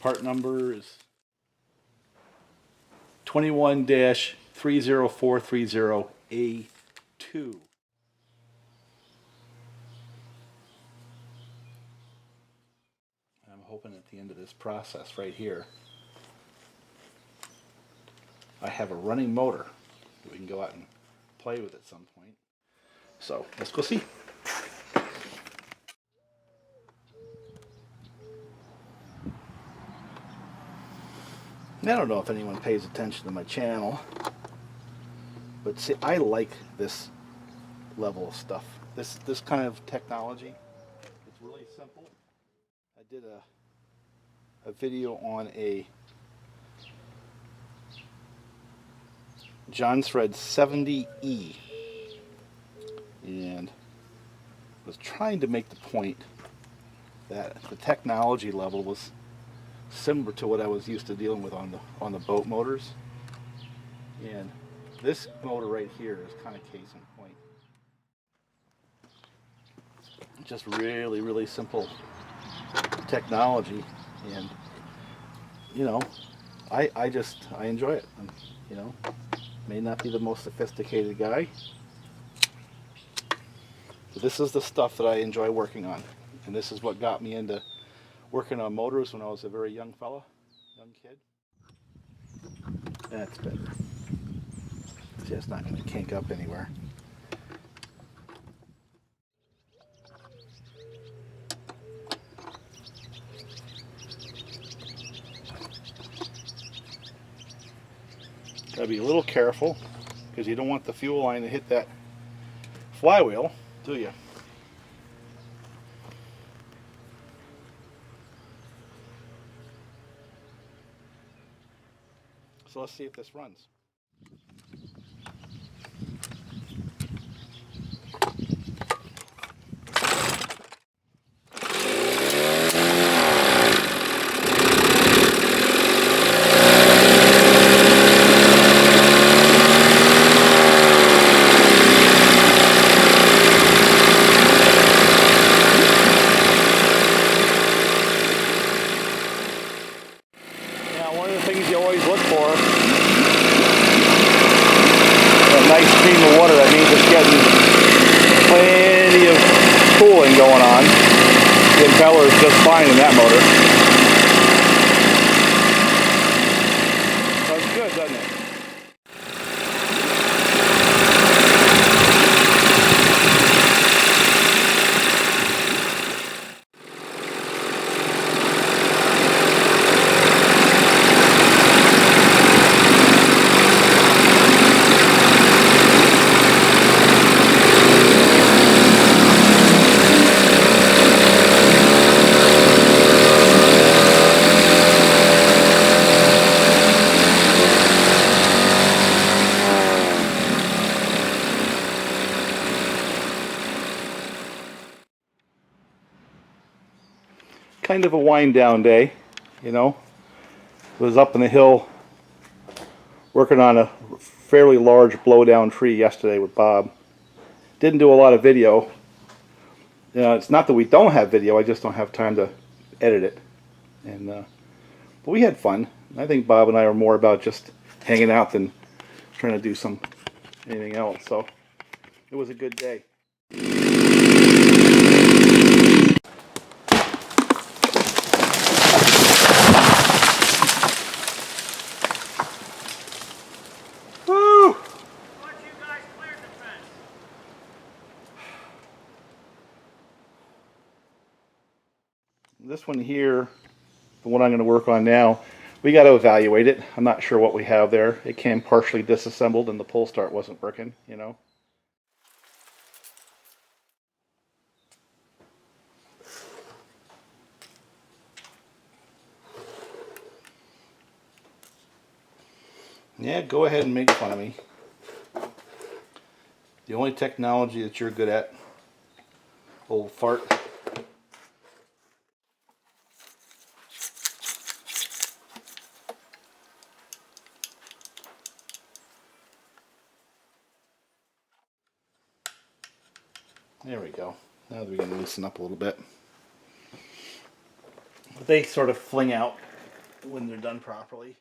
Part number is 21-30430A2. I'm hoping at the end of this process right here, I have a running motor that we can go out and play with at some point. So let's go see. I don't know if anyone pays attention to my channel, but see, I like this level of stuff. This kind of technology. It's really simple. I did a video on a John Thread 70E, and was trying to make the point that the technology level was similar to what I was used to dealing with on the boat motors, and this motor right here is kind of case in point. Just really simple technology, and you know, I enjoy it. And, you know, may not be the most sophisticated guy, but this is the stuff that I enjoy working on, and this is what got me into working on motors when I was a very young kid. That's better. See, it's not going to kink up anywhere. Gotta be a little careful, because you don't want the fuel line to hit that flywheel, do you? So let's see if this runs. Stream of water, that means it's getting plenty of cooling going on. The impeller is just fine in that motor. Sounds good, doesn't it? kind of a wind down day, you know. Was up in the hill working on a fairly large blowdown tree yesterday with Bob. Didn't do a lot of video. It's not that we don't have video, I just don't have time to edit it. And but we had fun. I think Bob and I are more about just hanging out than trying to do anything else. So it was a good day. Woo! This one here, the one I'm going to work on now, we got to evaluate it. I'm not sure what we have there. It came partially disassembled and the pull start wasn't working, you know. Yeah, go ahead and make fun of me. The only technology that you're good at, old fart. There we go. Now we can loosen up a little bit. But they sort of fling out when they're done properly.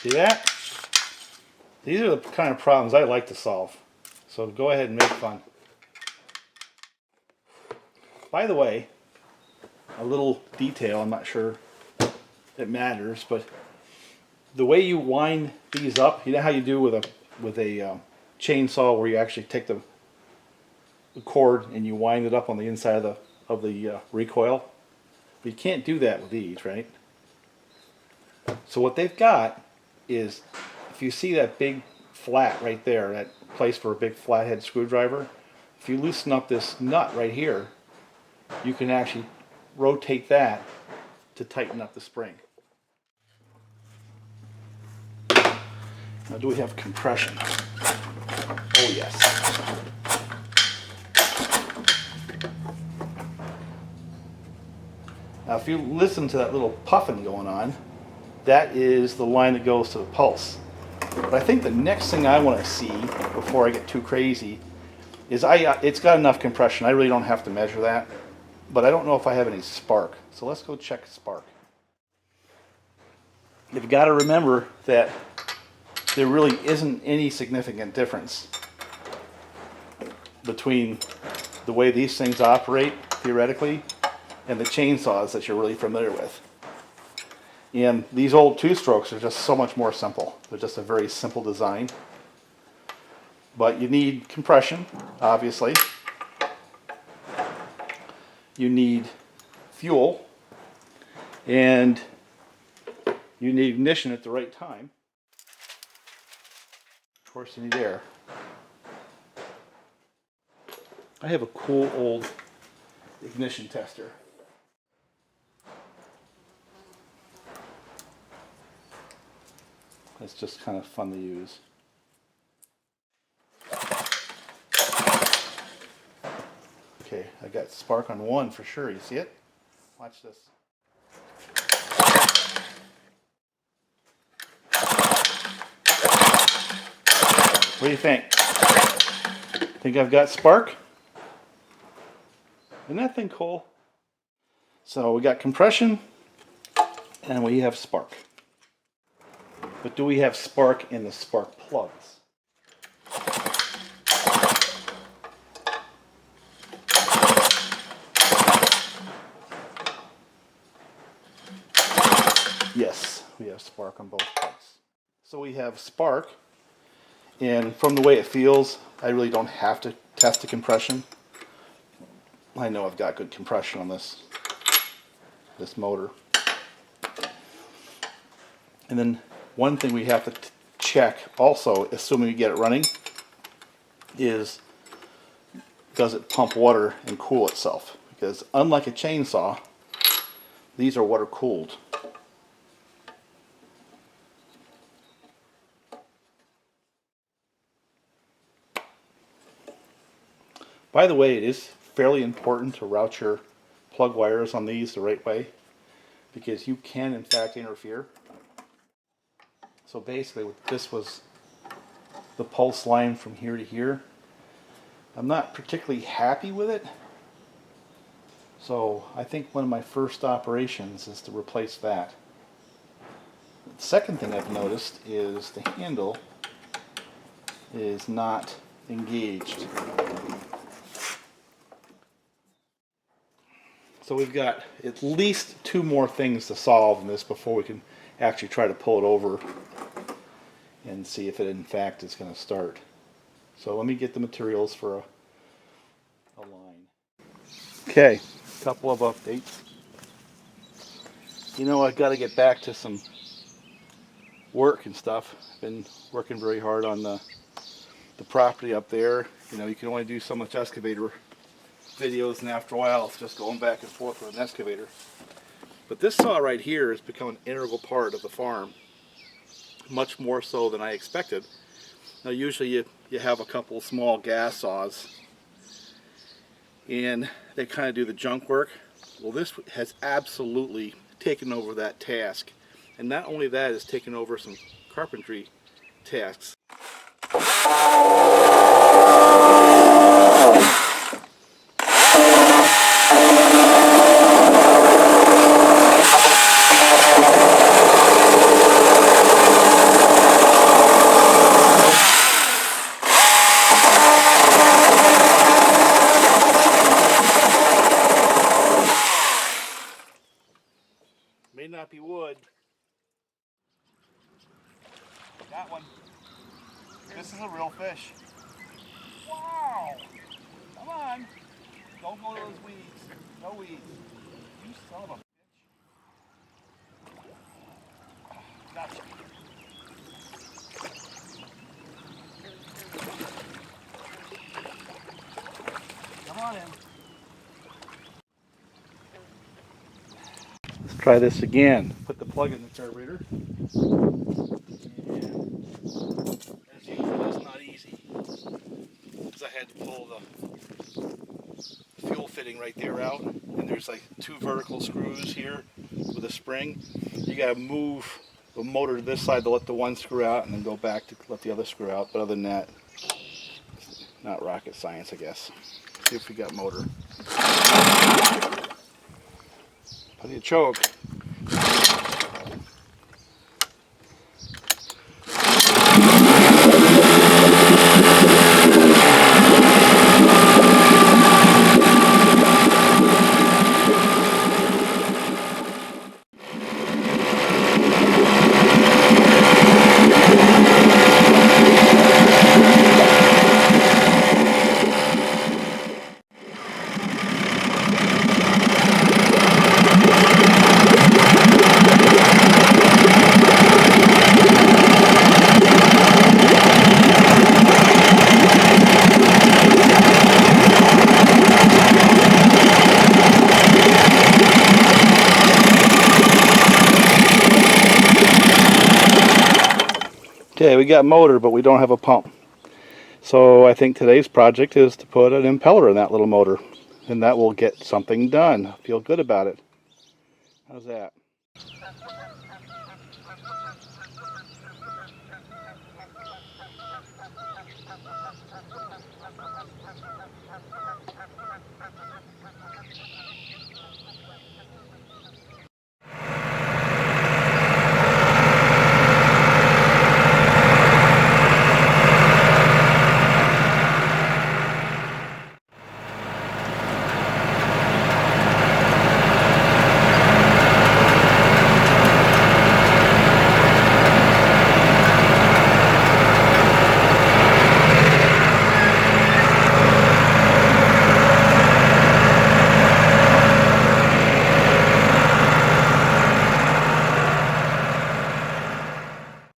See that? These are the kind of problems I like to solve. So go ahead and make fun. By the way, a little detail, I'm not sure it matters, but the way you wind these up, you know how you do with a chainsaw where you actually take the cord and you wind it up on the inside of the recoil? But you can't do that with these, right? So what they've got is, if you see that big flat right there, that place for a big flathead screwdriver, if you loosen up this nut right here, you can actually rotate that to tighten up the spring. Now, do we have compression? Oh yes. Now if you listen to that little puffing going on, that is the line that goes to the pulse. But I think the next thing I want to see before I get too crazy is it's got enough compression. I really don't have to measure that, but I don't know if I have any spark. So let's go check spark. You've got to remember that there really isn't any significant difference between the way these things operate theoretically and the chainsaws that you're really familiar with. And these old two-strokes are just so much more simple. They're just a very simple design. But you need compression, obviously. You need fuel. And you need ignition at the right time. Of course, you need air. I have a cool old ignition tester. It's just kind of fun to use. Okay, I got spark on one for sure. You see it? Watch this. What do you think? Think I've got spark? Isn't that thing cool? So we got compression and we have spark. But do we have spark in the spark plugs? Yes, we have spark on both plugs. So we have spark, and from the way it feels, I really don't have to test the compression. I know I've got good compression on this motor. And then one thing we have to check also, assuming we get it running, is does it pump water and cool itself? Because unlike a chainsaw, these are water cooled. By the way, it is fairly important to route your plug wires on these the right way, because you can in fact interfere. So basically this was the pulse line from here to here. I'm not particularly happy with it, so I think one of my first operations is to replace that. The second thing I've noticed is the handle is not engaged. So we've got at least 2 more things to solve in this before we can actually try to pull it over and see if it in fact is going to start. So let me get the materials for a line. Okay, a couple of updates. You know, I've got to get back to some work and stuff. I've been working very hard on the property up there. You know, you can only do so much excavator videos, and after a while it's just going back and forth with an excavator. But this saw right here has become an integral part of the farm, much more so than I expected. Now usually you have a couple small gas saws and they kind of do the junk work. Well, this has absolutely taken over that task, and not only that, it's taken over some carpentry tasks. May not be wood. Got one. This is a real fish. Wow! Come on. Don't go to those weeds. No weeds. You son of a bitch. Gotcha. Come on in. Let's try this again. Put the plug in the carburetor. And as usual, it's not easy, because I had to pull the fuel fitting right there out, and there's like 2 vertical screws here with a spring. You got to move the motor to this side to let the one screw out, and then go back to let the other screw out. But other than that, not rocket science, I guess. See if we got motor. Plenty of choke. Okay, we got motor, but we don't have a pump. So I think today's project is to put an impeller in that little motor, and that will get something done. I feel good about it. How's that?